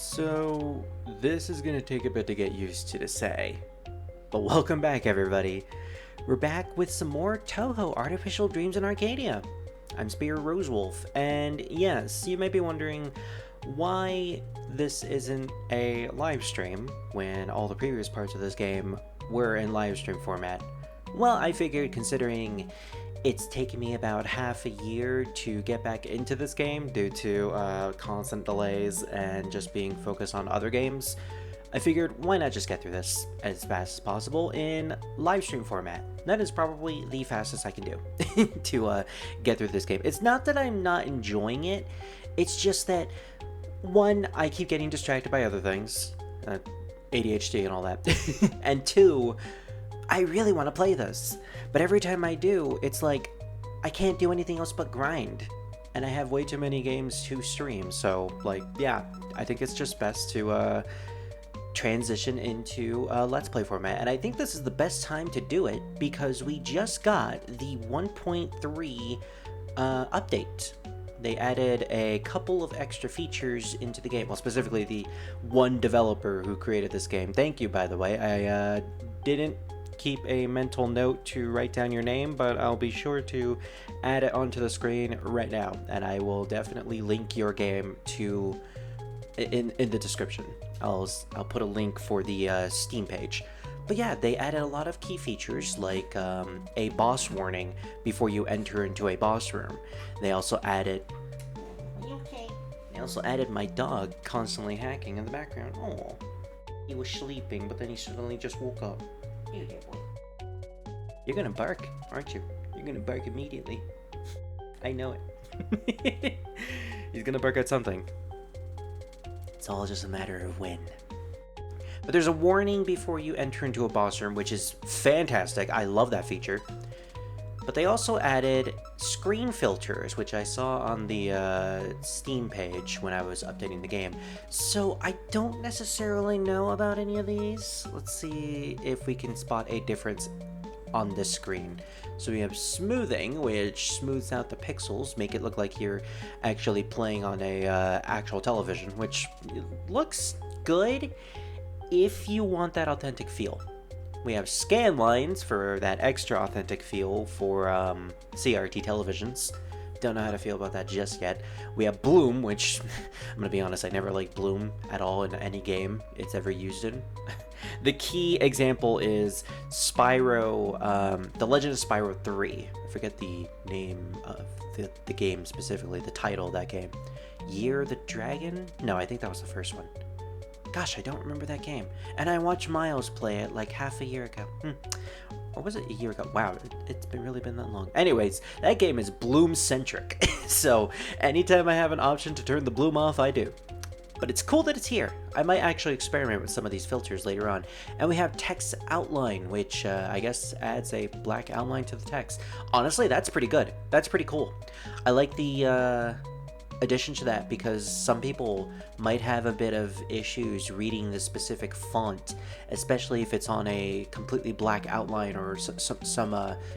So, this is gonna take a bit to get used to say, but welcome back everybody. We're back with some more Touhou Artificial Dreams in Arcadia. I'm Spear Rosewolf, and yes, you may be wondering why this isn't a live stream when all the previous parts of this game were in live stream format. Well, I figured considering it's taken me about half a year to get back into this game due to constant delays and just being focused on other games. I figured why not just get through this as fast as possible in live stream format. That is probably the fastest I can do to get through this game. It's not that I'm not enjoying it, it's just that, one, I keep getting distracted by other things, ADHD and all that, and two, I really want to play this, but every time I do, it's like, I can't do anything else but grind, and I have way too many games to stream, so, like, yeah, I think it's just best to, transition into Let's Play format, and I think this is the best time to do it, because we just got the 1.3, update. They added a couple of extra features into the game, well, specifically the one developer who created this game. Thank you, by the way. I, didn't keep a mental note to write down your name, but I'll be sure to add it onto the screen right now, and I will definitely link your game to in the description. I'll put a link for the Steam page. But yeah, they added a lot of key features like a boss warning before you enter into a boss room. They also added They also added my dog constantly hacking in the background. Oh, he was sleeping, but then he suddenly just woke up. You're gonna bark, aren't you? You're gonna bark immediately. I know it. He's gonna bark at something. It's all just a matter of when. But there's a warning before you enter into a boss room, which is fantastic. I love that feature. But they also added screen filters, which I saw on the Steam page when I was updating the game. So I don't necessarily know about any of these. Let's see if we can spot a difference on this screen. So we have smoothing, which smooths out the pixels, make it look like you're actually playing on a actual television, which looks good if you want that authentic feel. We have scan lines for that extra authentic feel for CRT televisions. Don't know how to feel about that just yet. We have bloom, which I'm gonna be honest, I never liked bloom at all in any game it's ever used in. The key example is Spyro, The Legend of Spyro 3. I forget the name of the game specifically, the title of that game. Year the Dragon? No, I think that was the first one. Gosh, I don't remember that game. And I watched Miles play it like half a year ago. Or was it a year ago? Wow, it's really been that long. Anyways, that game is bloom-centric. So anytime I have an option to turn the bloom off, I do. But it's cool that it's here. I might actually experiment with some of these filters later on. And we have text outline, which I guess adds a black outline to the text. Honestly, that's pretty good. That's pretty cool. I like the addition to that because some people might have a bit of issues reading the specific font, especially if it's on a completely black outline or some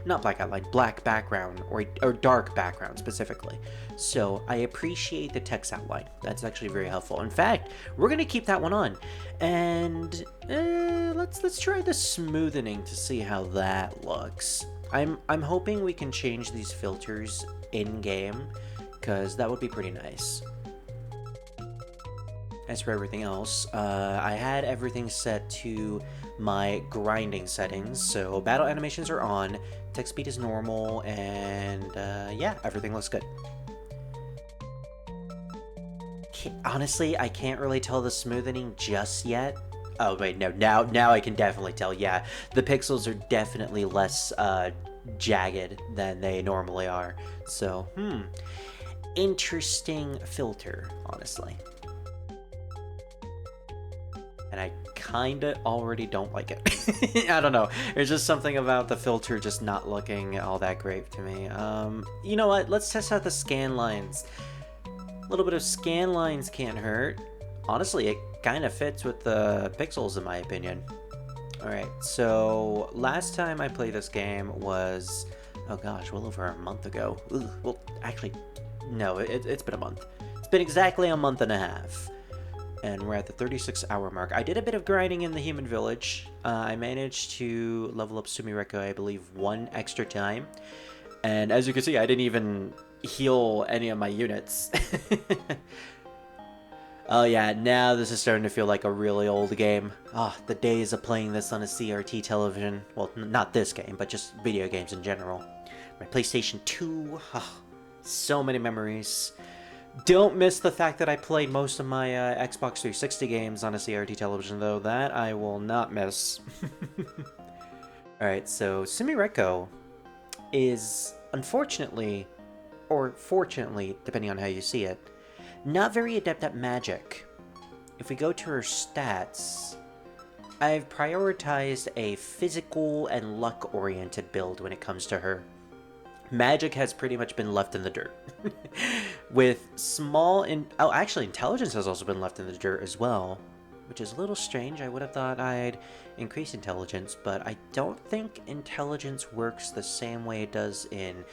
not black outline, black background or dark background specifically. So I appreciate the text outline. That's actually very helpful. In fact, we're gonna keep that one on, and let's try the smoothing to see how that looks. I'm hoping we can change these filters in game, because that would be pretty nice. As for everything else, I had everything set to my grinding settings, so battle animations are on, text speed is normal, and yeah, everything looks good. Honestly, I can't really tell the smoothing just yet. Oh wait, no, now I can definitely tell, yeah. The pixels are definitely less jagged than they normally are, so, interesting filter, honestly. And I kinda already don't like it. I don't know. There's just something about the filter just not looking all that great to me. You know what? Let's test out the scan lines. A little bit of scan lines can't hurt. Honestly, it kind of fits with the pixels in my opinion. Alright, so last time I played this game was, oh gosh, well over a month ago. Ugh, well, actually, no, it's been a month. It's been exactly a month and a half. and we're at the 36-hour mark. I did a bit of grinding in the human village. I managed to level up Sumireiko, I believe, 1 extra time. And as you can see, I didn't even heal any of my units. Oh yeah, now this is starting to feel like a really old game. Ah, the days of playing this on a CRT television. Well, not this game, but just video games in general. My PlayStation 2. So many memories. Don't miss the fact that I played most of my Xbox 360 games on a CRT television, though. That I will not miss. Alright, so Sumireiko is, unfortunately, or fortunately, depending on how you see it, not very adept at magic. If we go to her stats, I've prioritized a physical and luck-oriented build when it comes to her. Magic has pretty much been left in the dirt. With small... Oh, actually, intelligence has also been left in the dirt as well, which is a little strange. I would have thought I'd increase intelligence, but I don't think intelligence works the same way it does in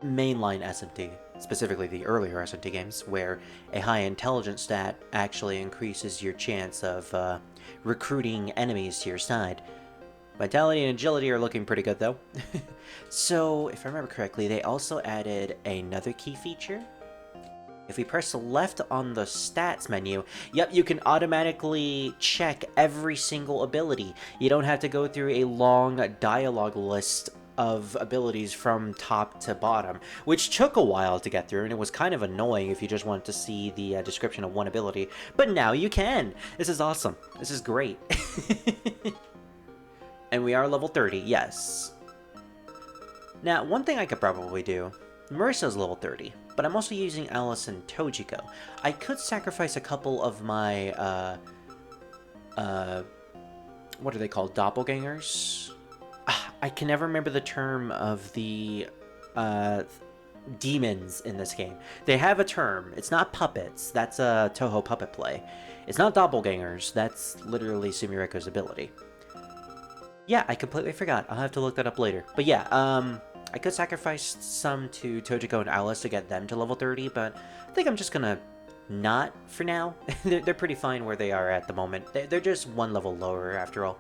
mainline SMT, specifically the earlier SMT games, where a high intelligence stat actually increases your chance of recruiting enemies to your side. Vitality and agility are looking pretty good, though. So, if I remember correctly, they also added another key feature. If we press left on the stats menu, yep, you can automatically check every single ability. You don't have to go through a long dialogue list of abilities from top to bottom, which took a while to get through, and it was kind of annoying if you just wanted to see the description of one ability. But now you can! This is awesome. This is great. And we are level 30, yes. Now, one thing I could probably do, Marisa's level 30, but I'm also using Alice and Tojiko. I could sacrifice a couple of my, what are they called? Doppelgangers? I can never remember the term of the, demons in this game. They have a term. It's not puppets. That's a Touhou puppet play. It's not doppelgangers. That's literally Sumireiko's ability. Yeah, I completely forgot. I'll have to look that up later. But yeah, I could sacrifice some to Tojiko and Alice to get them to level 30, but I think I'm just gonna not for now. They're pretty fine where they are at the moment. They're just one level lower after all.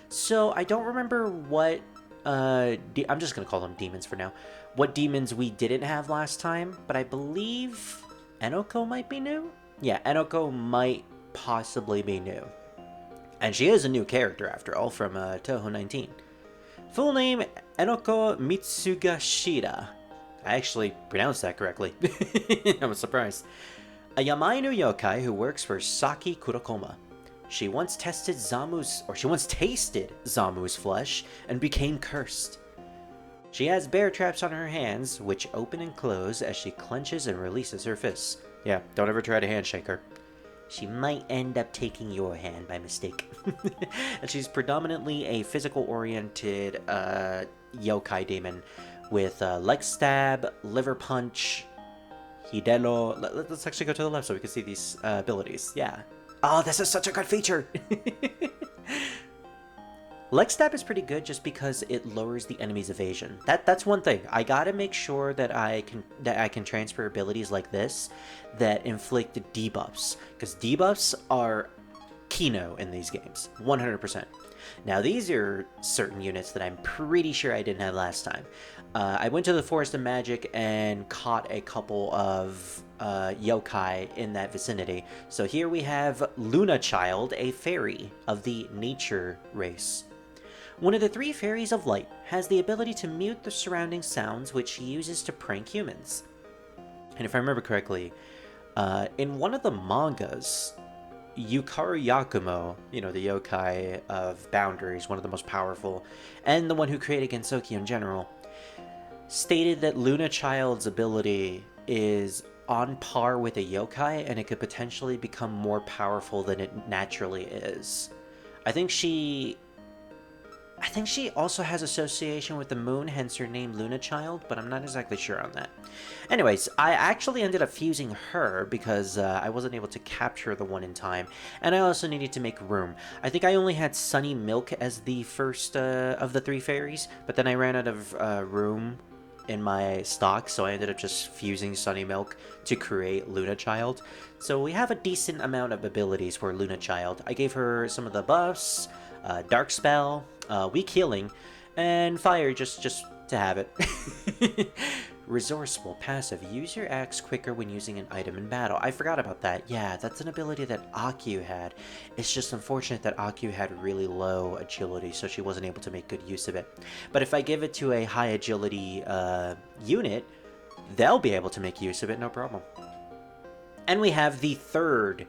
So I don't remember what, I'm just gonna call them demons for now. What demons we didn't have last time, but I believe Enoko might be new? Yeah, Enoko might possibly be new. And she is a new character, after all, from Touhou 19. Full name, Enoko Mitsugashira. I actually pronounced that correctly. I was surprised. A Yamainu yokai who works for Saki Kurokoma. She once tasted Zamu's flesh and became cursed. She has bear traps on her hands, which open and close as she clenches and releases her fists. Yeah, don't ever try to handshake her. She might end up taking your hand by mistake. And she's predominantly a physical-oriented yokai demon with leg stab, liver punch, hidelo. Let's actually go to the left so we can see these abilities. Yeah. Oh, this is such a good feature! Leg stab is pretty good just because it lowers the enemy's evasion. That's one thing. I gotta make sure that I can transfer abilities like this that inflict debuffs, because debuffs are keynote in these games, 100%. Now these are certain units that I'm pretty sure I didn't have last time. I went to the Forest of Magic and caught a couple of yokai in that vicinity. So here we have Luna Child, a fairy of the nature race. One of the 3 fairies of light has the ability to mute the surrounding sounds, which she uses to prank humans. And if I remember correctly, in one of the mangas, Yukari Yakumo, you know, the yokai of boundaries, one of the most powerful, and the one who created Gensokyo in general, stated that Luna Child's ability is on par with a yokai, and it could potentially become more powerful than it naturally is. I think she also has association with the moon, hence her name Luna Child, but I'm not exactly sure on that. Anyways, I actually ended up fusing her because I wasn't able to capture the one in time, and I also needed to make room. I think I only had Sunny Milk as the first of the 3 fairies, but then I ran out of room in my stock, so I ended up just fusing Sunny Milk to create Luna Child. So we have a decent amount of abilities for Luna Child. I gave her some of the buffs, Dark Spell, Weak Healing, and Fire just to have it. Resourceful passive. Use your axe quicker when using an item in battle. I forgot about that. Yeah, that's an ability that Akyu had. It's just unfortunate that Akyu had really low agility, so she wasn't able to make good use of it. But if I give it to a high agility unit, they'll be able to make use of it, no problem. And we have the third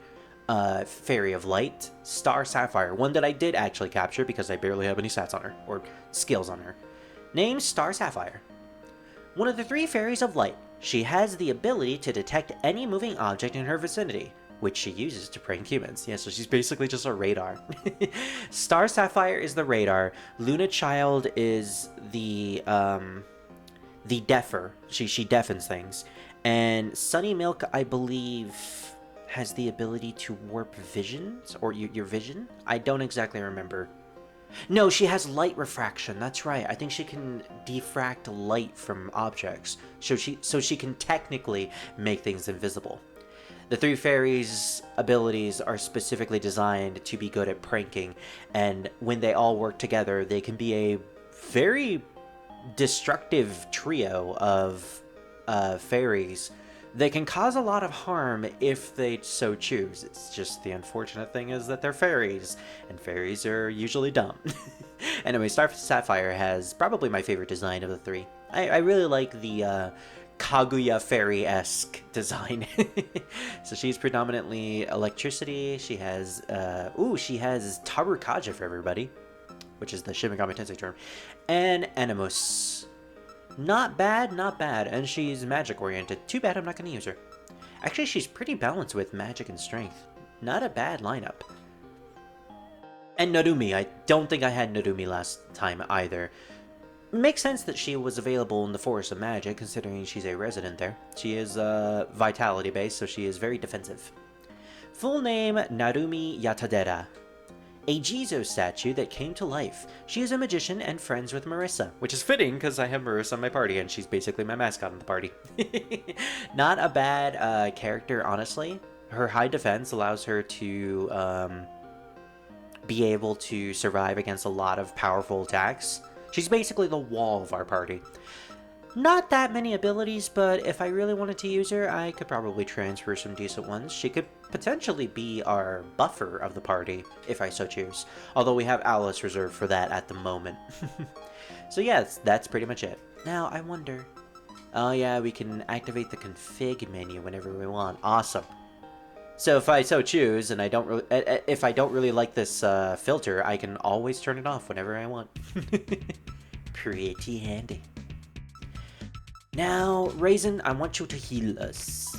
Fairy of Light, Star Sapphire, one that I did actually capture because I barely have any stats on her, or skills on her. Name Star Sapphire. One of the 3 Fairies of Light, she has the ability to detect any moving object in her vicinity, which she uses to prank humans. Yeah, so she's basically just a radar. Star Sapphire is the radar. Luna Child is the deafer. She deafens things. And Sunny Milk, I believe, has the ability to warp visions, or your vision? I don't exactly remember. No, she has light refraction. That's right. I think she can diffract light from objects, so she can technically make things invisible. The 3 fairies' abilities are specifically designed to be good at pranking, and when they all work together, they can be a very destructive trio of fairies. They can cause a lot of harm if they so choose. It's just the unfortunate thing is that they're fairies, and fairies are usually dumb. Anyway, Star Sapphire has probably my favorite design of the 3. I really like the Kaguya fairy-esque design. So she's predominantly electricity. She has, she has Tarukaja for everybody, which is the Shin Megami Tensei term, and Animus. Not bad, not bad, and she's magic-oriented. Too bad I'm not going to use her. Actually, she's pretty balanced with magic and strength. Not a bad lineup. And Narumi. I don't think I had Narumi last time either. Makes sense that she was available in the Forest of Magic, considering she's a resident there. She is vitality-based, so she is very defensive. Full name, Narumi Yatadera. A Jizo statue that came to life. She is a magician and friends with Marissa, which is fitting because I have Marissa on my party and she's basically my mascot in the party. Not a bad character, honestly. Her high defense allows her to be able to survive against a lot of powerful attacks. She's basically the wall of our party. Not that many abilities, but if I really wanted to use her, I could probably transfer some decent ones. She could potentially be our buffer of the party, if I so choose. Although we have Alice reserved for that at the moment. So yes, that's pretty much it. Now, I wonder... Oh yeah, we can activate the config menu whenever we want. Awesome. So if I so choose, and if I don't really like this filter, I can always turn it off whenever I want. Pretty handy. Now, Raisin, I want you to heal us.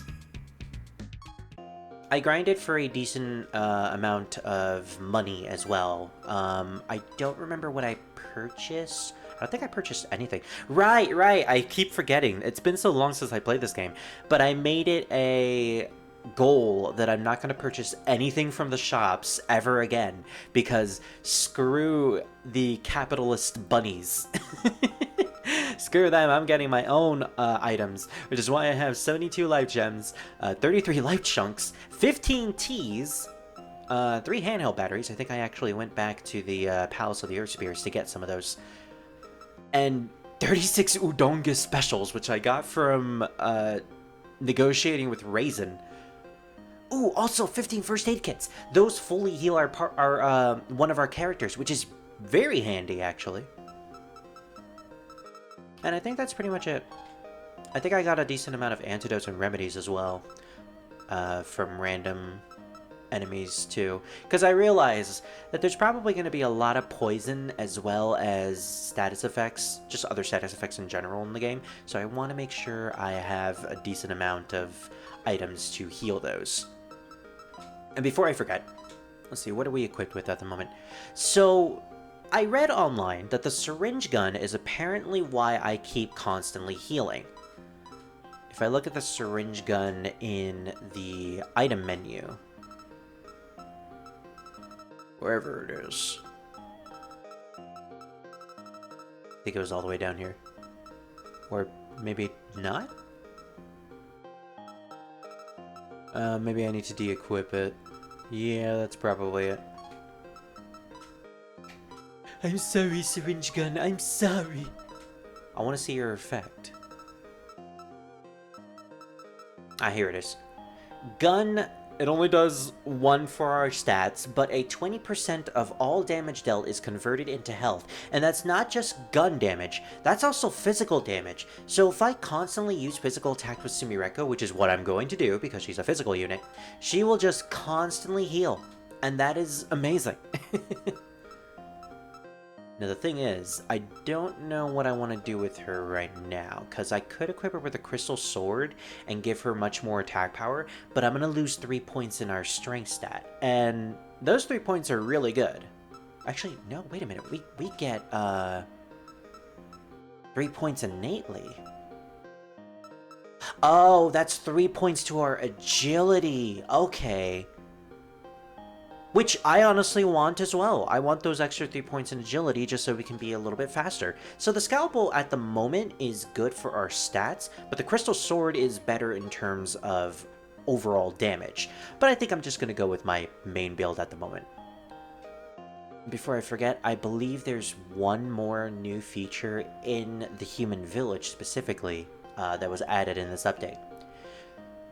I grinded for a decent amount of money as well. I don't remember what I purchased. I don't think I purchased anything. Right, I keep forgetting. It's been so long since I played this game. But I made it a goal that I'm not going to purchase anything from the shops ever again. Because screw the capitalist bunnies. Screw them, I'm getting my own items, which is why I have 72 life gems, 33 life chunks, 15 teas, 3 handheld batteries. I think I actually went back to the Palace of the Earth Spears to get some of those. And 36 Udonga specials, which I got from negotiating with Raisin. Ooh, also 15 first aid kits. Those fully heal our one of our characters, which is very handy, actually. And I think that's pretty much it. I think I got a decent amount of antidotes and remedies as well. From random enemies too. Because I realize that there's probably going to be a lot of poison as well as status effects. Just other status effects in general in the game. So I want to make sure I have a decent amount of items to heal those. And before I forget, let's see, what are we equipped with at the moment? So... I read online that the syringe gun is apparently why I keep constantly healing. If I look at the syringe gun in the item menu, wherever it is, I think it was all the way down here. Or maybe not? Maybe I need to de-equip it. Yeah, that's probably it. I'm sorry, syringe gun. I'm sorry. I want to see your effect. Ah, here it is. Gun, it only does 1 for our stats, but a 20% of all damage dealt is converted into health. And that's not just gun damage, that's also physical damage. So if I constantly use physical attack with Sumireiko, which is what I'm going to do because she's a physical unit, she will just constantly heal. And that is amazing. Now the thing is, I don't know what I want to do with her right now, because I could equip her with a crystal sword and give her much more attack power, but I'm going to lose 3 points in our strength stat, and those 3 points are really good. Actually, no, wait a minute, we get 3 points innately. Oh, that's 3 points to our agility, okay. Which I honestly want as well. I want those extra 3 points in agility just so we can be a little bit faster. So the scalpel at the moment is good for our stats, but the crystal sword is better in terms of overall damage. But I think I'm just going to go with my main build at the moment. Before I forget, I believe there's one more new feature in the human village specifically that was added in this update.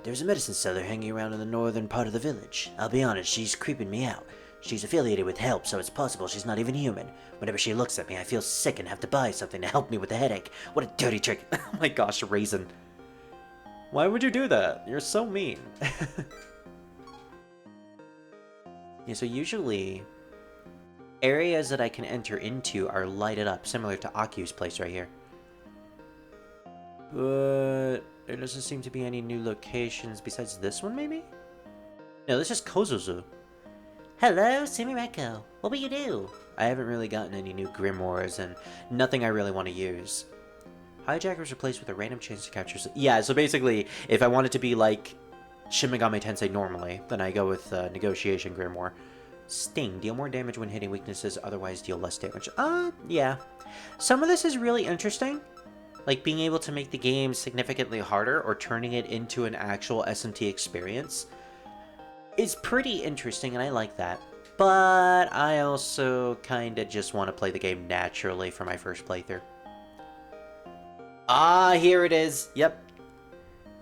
There's a medicine seller hanging around in the northern part of the village. I'll be honest, she's creeping me out. She's affiliated with Help, so it's possible she's not even human. Whenever she looks at me, I feel sick and have to buy something to help me with the headache. What a dirty trick. Oh my gosh, Raisin. Why would you do that? You're so mean. Yeah, so usually, areas that I can enter into are lighted up, similar to Aku's place right here. But there doesn't seem to be any new locations besides this one, maybe? No, this is Kozuzu. Hello, Sumireiko. What will you do? I haven't really gotten any new grimoires and nothing I really want to use. Hijacker is replaced with a random chance to capture... Yeah, so basically, if I want it to be like Shin Megami Tensei normally, then I go with Negotiation Grimoire. Sting. Deal more damage when hitting weaknesses, otherwise deal less damage. Yeah. Some of this is really interesting. Like being able to make the game significantly harder or turning it into an actual SMT experience is pretty interesting, and I like that. But I also kind of just want to play the game naturally for my first playthrough. Ah, here it is. Yep.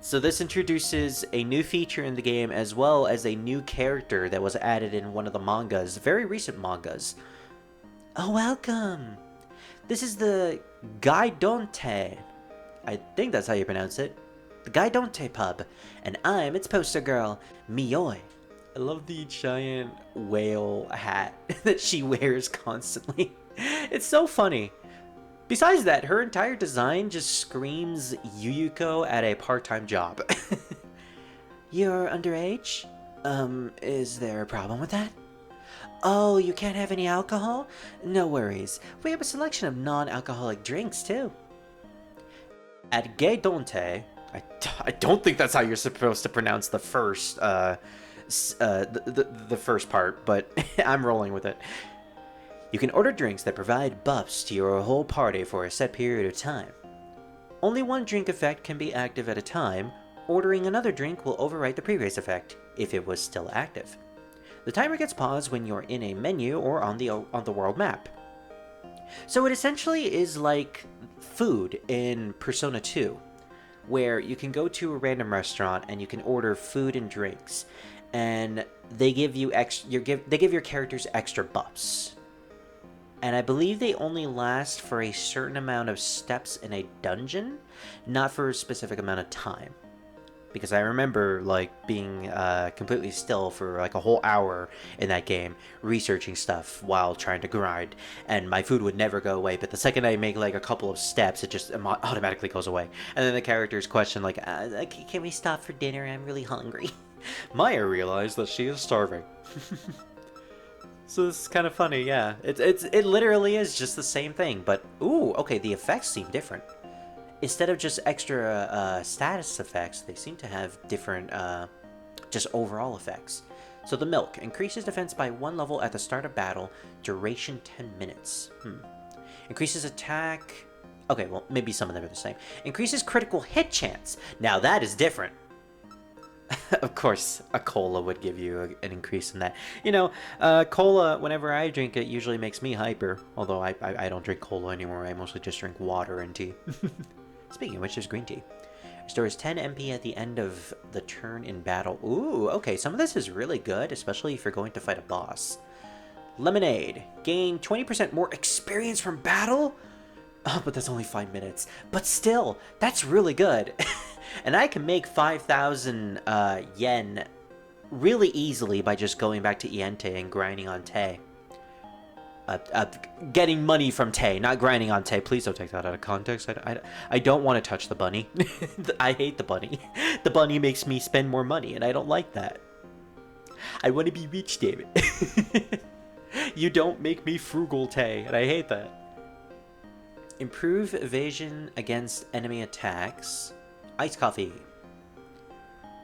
So this introduces a new feature in the game as well as a new character that was added in one of the mangas, very recent mangas. Oh, welcome. This is the Gaidonte. I think that's how you pronounce it. The Gaidonte pub. And I'm its poster girl, Miyoi. I love the giant whale hat that she wears constantly. It's so funny. Besides that, her entire design just screams Yuyuko at a part-time job. You're underage? Is there a problem with that? Oh, you can't have any alcohol? No worries. We have a selection of non-alcoholic drinks, too. At Gaidonte, I don't think that's how you're supposed to pronounce the first, the first part, but I'm rolling with it. You can order drinks that provide buffs to your whole party for a set period of time. Only one drink effect can be active at a time. Ordering another drink will overwrite the previous effect, if it was still active. The timer gets paused when you're in a menu or on the world map. So it essentially is like food in Persona 2, where you can go to a random restaurant and you can order food and drinks, and they give you they give your characters extra buffs. And I believe they only last for a certain amount of steps in a dungeon, not for a specific amount of time. Because I remember, like, being completely still for, like, a whole hour in that game, researching stuff while trying to grind, and my food would never go away, but the second I make, like, a couple of steps, it just automatically goes away. And then the characters question, like, can we stop for dinner? I'm really hungry. Maya realized that she is starving. So this is kind of funny, yeah. It literally is just the same thing, but, ooh, okay, the effects seem different. Instead of just extra status effects, they seem to have different, just overall effects. So the milk increases defense by 1 level at the start of battle, duration 10 minutes. Increases attack Okay, well, maybe some of them are the same. Increases critical hit chance. Now that is different. Of course, a cola would give you an increase in that. You know, cola, whenever I drink it, usually makes me hyper. Although I don't drink cola anymore. I mostly just drink water and tea. Speaking of which, there's green tea. Restores 10 MP at the end of the turn in battle. Ooh, okay, some of this is really good, especially if you're going to fight a boss. Lemonade. Gain 20% more experience from battle? Oh, but that's only 5 minutes. But still, that's really good. And I can make 5,000 yen really easily by just going back to Iente and grinding on Te. Getting money from Te, not grinding on Te. Please don't take that out of context. I don't want to touch the bunny. I hate the bunny. The bunny makes me spend more money, and I don't like that. I want to be rich, damn it. You don't make me frugal, Te, and I hate that. Improve evasion against enemy attacks. Ice coffee.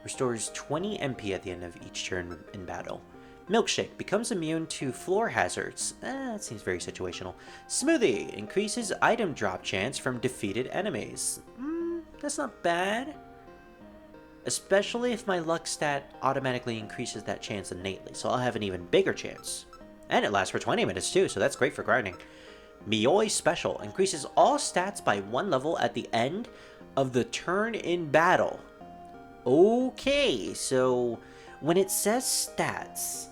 Restores 20 MP at the end of each turn in battle. Milkshake. Becomes immune to floor hazards. That seems very situational. Smoothie. Increases item drop chance from defeated enemies. That's not bad. Especially if my luck stat automatically increases that chance innately, so I'll have an even bigger chance. And it lasts for 20 minutes too, so that's great for grinding. Mioi Special. Increases all stats by 1 level at the end of the turn in battle. Okay, so when it says stats,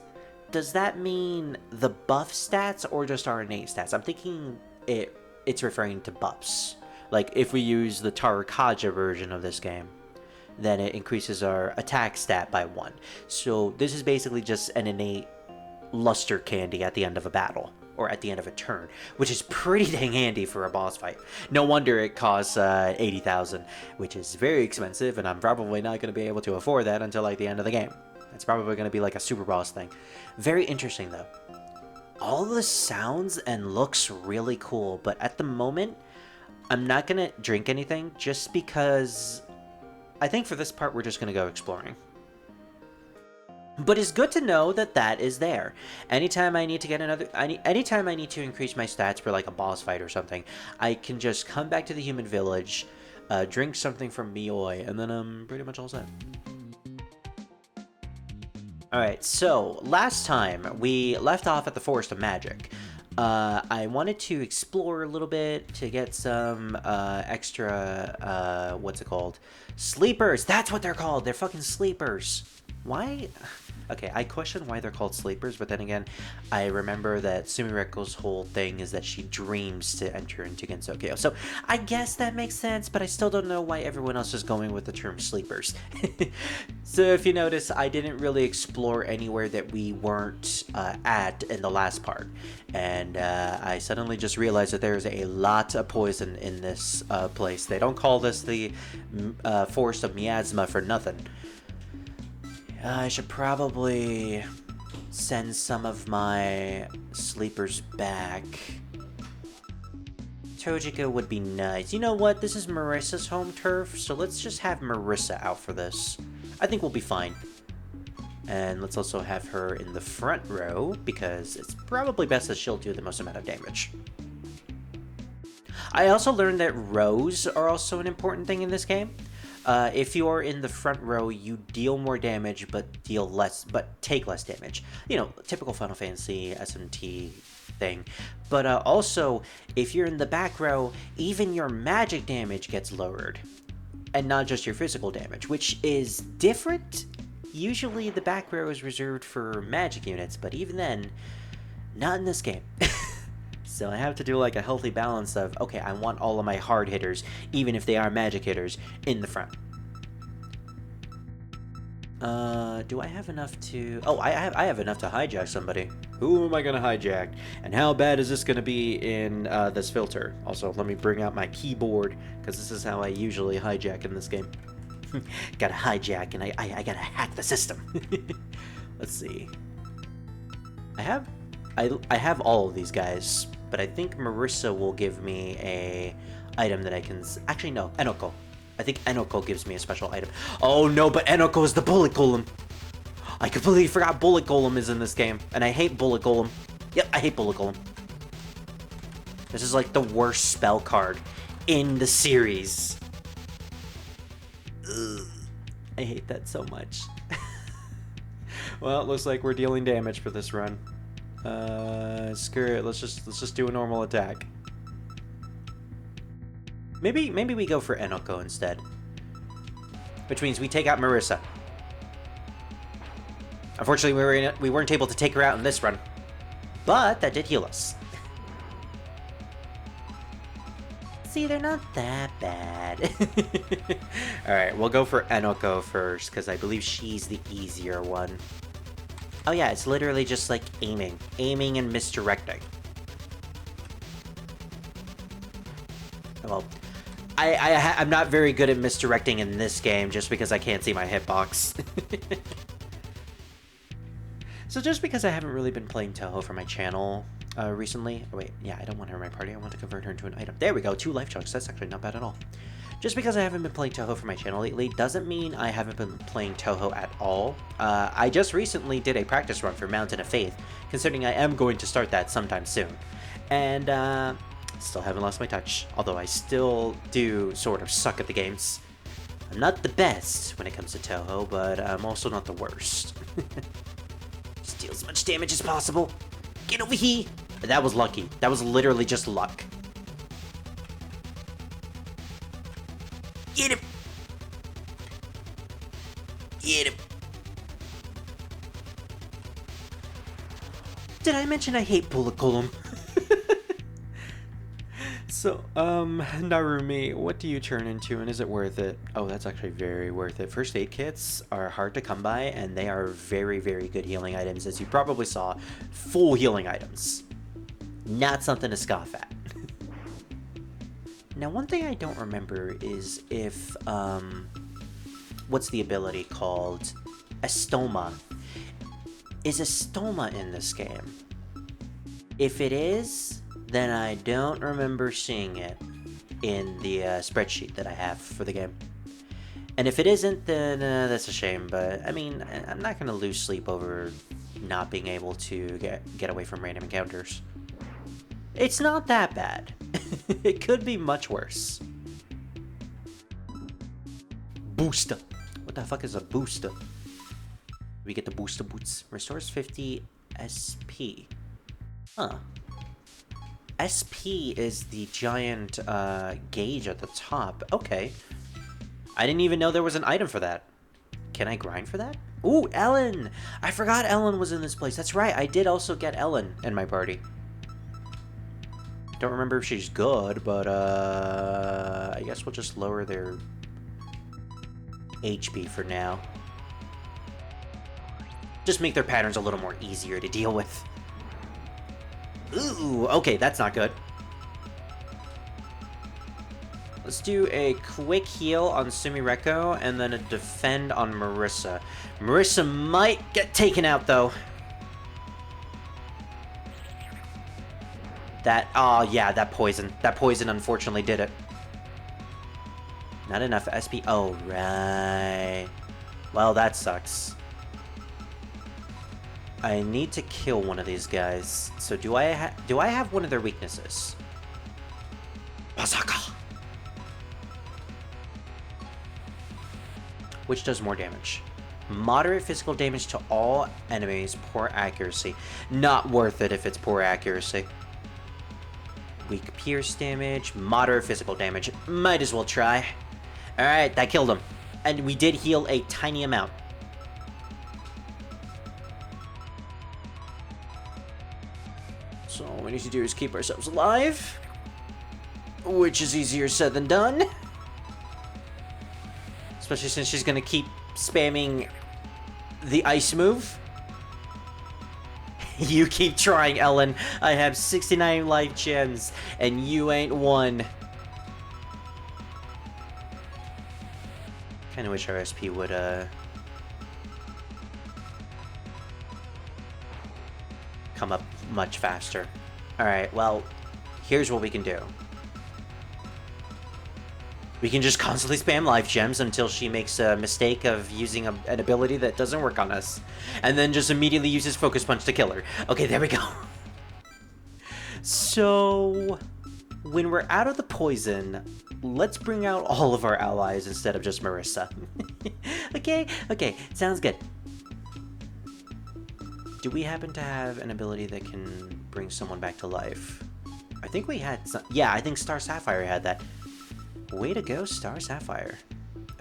does that mean the buff stats or just our innate stats? I'm thinking it's referring to buffs. Like if we use the Arcadia version of this game, then it increases our attack stat by 1. So this is basically just an innate luster candy at the end of a battle, or at the end of a turn, which is pretty dang handy for a boss fight. No wonder it costs 80,000, which is very expensive, and I'm probably not going to be able to afford that until like the end of the game. It's probably going to be like a super boss thing. Very interesting though. All the sounds and looks really cool, but at the moment, I'm not going to drink anything just because I think for this part we're just going to go exploring. But it's good to know that that is there. Anytime I need to get anytime I need to increase my stats for like a boss fight or something, I can just come back to the human village, drink something from Mioi, and then I'm pretty much all set. Alright, so last time we left off at the Forest of Magic. I wanted to explore a little bit to get some extra, what's it called? Sleepers! That's what they're called! They're fucking sleepers! Why? Okay, I question why they're called sleepers, but then again, I remember that Sumireiko's whole thing is that she dreams to enter into Gensokyo. So I guess that makes sense, but I still don't know why everyone else is going with the term sleepers. So if you notice, I didn't really explore anywhere that we weren't at in the last part. And I suddenly just realized that there's a lot of poison in this place. They don't call this the Forest of Miasma for nothing. I should probably send some of my sleepers back. Tojiko would be nice. You know what? This is Marissa's home turf, so let's just have Marissa out for this. I think we'll be fine. And let's also have her in the front row, because it's probably best that she'll do the most amount of damage. I also learned that rows are also an important thing in this game. If you are in the front row, you deal more damage, but take less damage. You know, typical Final Fantasy SMT thing. But also, if you're in the back row, even your magic damage gets lowered. And not just your physical damage, which is different. Usually the back row is reserved for magic units, but even then, not in this game. So I have to do like a healthy balance of, okay, I want all of my hard hitters, even if they are magic hitters, in the front. Do I have enough to... Oh, I have enough to hijack somebody. Who am I gonna hijack? And how bad is this gonna be in this filter? Also, let me bring out my keyboard, because this is how I usually hijack in this game. Gotta hijack, and I gotta hack the system. Let's see. I have all of these guys, but I think Marissa will give me a item that I can... Actually, no, Enoko. I think Enoko gives me a special item. Oh no, but Enoko is the Bullet Golem. I completely forgot Bullet Golem is in this game, and I hate Bullet Golem. Yep, I hate Bullet Golem. This is like the worst spell card in the series. Ugh, I hate that so much. Well, it looks like we're dealing damage for this run. Screw it. Let's just do a normal attack. Maybe we go for Enoko instead. Which means we take out Marissa. Unfortunately, we weren't able to take her out in this run. But that did heal us. See, they're not that bad. Alright, we'll go for Enoko first, because I believe she's the easier one. Oh yeah, it's literally just like aiming. Aiming and misdirecting. Well, I'm not very good at misdirecting in this game, just because I can't see my hitbox. So just because I haven't really been playing Touhou for my channel recently... Oh wait, yeah, I don't want her in my party. I want to convert her into an item. There we go, 2 life chunks. That's actually not bad at all. Just because I haven't been playing Touhou for my channel lately doesn't mean I haven't been playing Touhou at all. I just recently did a practice run for Mountain of Faith, considering I am going to start that sometime soon. And still haven't lost my touch, although I still do sort of suck at the games. I'm not the best when it comes to Touhou, but I'm also not the worst. Just deal as much damage as possible. Get over here! That was lucky. That was literally just luck. Get him! Get him! Did I mention I hate bullet golem? So, Narumi, what do you turn into and is it worth it? Oh, that's actually very worth it. First aid kits are hard to come by and they are very, very good healing items. As you probably saw, full healing items. Not something to scoff at. Now, one thing I don't remember is if, what's the ability called? Estoma. Is Estoma in this game? If it is, then I don't remember seeing it in the spreadsheet that I have for the game. And if it isn't, then that's a shame, but I mean, I'm not going to lose sleep over not being able to get away from random encounters. It's not that bad. It could be much worse. Booster. What the fuck is a booster? We get the booster boots. Restores 50 SP. Huh. SP is the giant gauge at the top. Okay. I didn't even know there was an item for that. Can I grind for that? Ooh, Ellen! I forgot Ellen was in this place. That's right, I did also get Ellen in my party. Don't remember if she's good, but I guess we'll just lower their HP for now. Just make their patterns a little more easier to deal with. Ooh, okay, that's not good. Let's do a quick heal on Sumireiko and then a defend on Marissa. Marissa might get taken out, though. Oh yeah, that poison. That poison unfortunately did it. Not enough SP. Oh, right. Well, that sucks. I need to kill one of these guys. So do I have one of their weaknesses? Basaka! Which does more damage. Moderate physical damage to all enemies, poor accuracy. Not worth it if it's poor accuracy. Weak pierce damage, moderate physical damage. Might as well try. Alright, that killed him. And we did heal a tiny amount. So all we need to do is keep ourselves alive. Which is easier said than done. Especially since she's gonna keep spamming the ice move. You keep trying, Ellen. I have 69 life gems, and you ain't one. Kinda wish our SP would, come up much faster. Alright, well, here's what we can do. We can just constantly spam life gems until she makes a mistake of using an ability that doesn't work on us. And then just immediately uses Focus Punch to kill her. Okay, there we go. So... when we're out of the poison, let's bring out all of our allies instead of just Marissa. Okay? Okay, sounds good. Do we happen to have an ability that can bring someone back to life? I think we had some... Yeah, I think Star Sapphire had that. Way to go, Star Sapphire.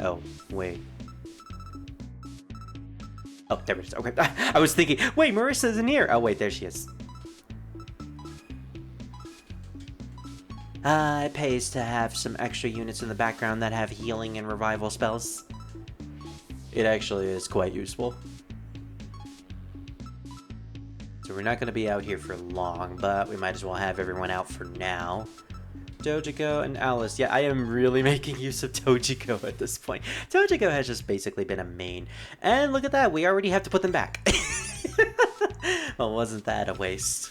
Oh, wait. Oh, there it is. Okay, I was thinking, wait, Marissa isn't here. Oh, wait, there she is. It pays to have some extra units in the background that have healing and revival spells. It actually is quite useful. So we're not going to be out here for long, but we might as well have everyone out for now. Dojiko and Alice. Yeah, I am really making use of Dojiko at this point. Dojiko has just basically been a main. And look at that, we already have to put them back. Well, wasn't that a waste?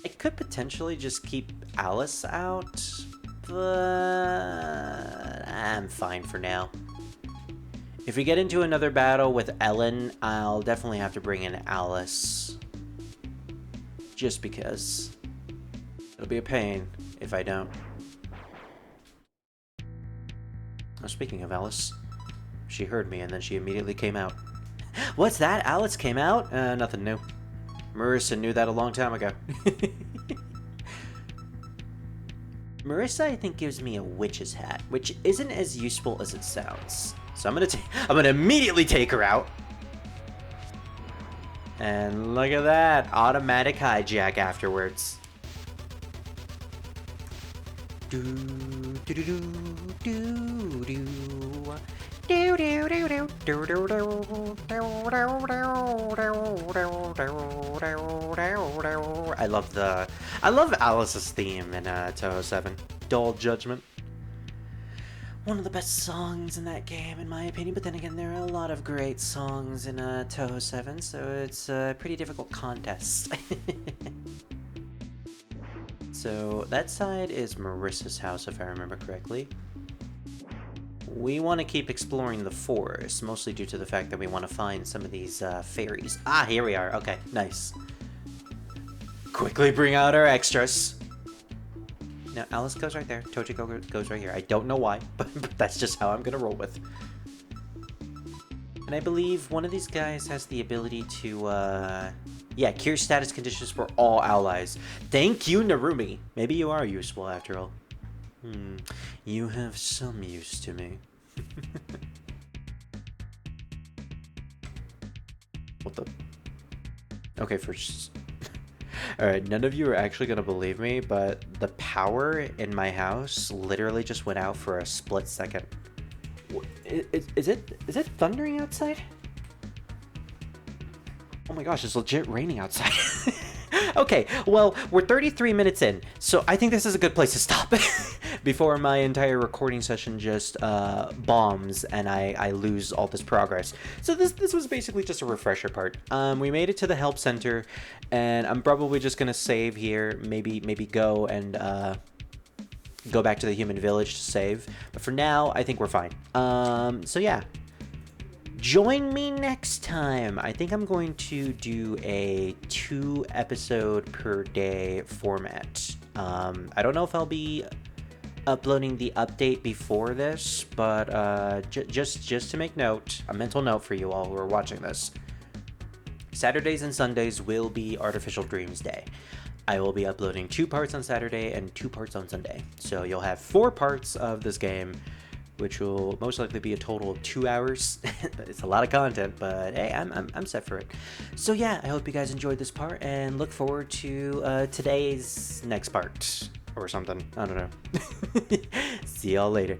I could potentially just keep Alice out, but I'm fine for now. If we get into another battle with Ellen, I'll definitely have to bring in Alice. Just because. It'll be a pain if I don't. Oh, speaking of Alice, she heard me and then she immediately came out. What's that? Alice came out? Nothing new. Marissa knew that a long time ago. Marissa, I think, gives me a witch's hat, which isn't as useful as it sounds. So I'm gonna immediately take her out. And look at that, automatic hijack afterwards. Do do do do do do. Do do do do do do do. I love Alice's theme in Touhou 7. Dull Judgment. One of the best songs in that game, in my opinion, but then again, there are a lot of great songs in Touhou 7, so it's a pretty difficult contest. So that side is Marissa's house, if I remember correctly. We want to keep exploring the forest, mostly due to the fact that we want to find some of these fairies. Ah, here we are. Okay, nice. Quickly bring out our extras. Now, Alice goes right there. Dojiko goes right here. I don't know why, but that's just how I'm going to roll with. And I believe one of these guys has the ability to, yeah, cure status conditions for all allies. Thank you, Narumi. Maybe you are useful after all. You have some use to me. What the? Okay, first. Alright, none of you are actually gonna believe me, but the power in my house literally just went out for a split second. Is it thundering outside? Oh my gosh, it's legit raining outside. Okay, well, we're 33 minutes in, so I think this is a good place to stop before my entire recording session just bombs and I lose all this progress. So this was basically just a refresher part. We made it to the help center, and I'm probably just gonna save here, maybe go and go back to the human village to save. But for now, I think we're fine. So yeah. Join me next time. I think I'm going to do a 2-episode per day format. I don't know if I'll be uploading the update before this, but just to make note, a mental note for you all who are watching this. Saturdays and Sundays will be Artificial Dreams Day. I will be uploading 2 parts on Saturday and 2 parts on Sunday. So you'll have 4 parts of this game, which will most likely be a total of 2 hours. It's a lot of content, but hey, I'm set for it. So yeah, I hope you guys enjoyed this part and look forward to today's next part or something. I don't know. See y'all later.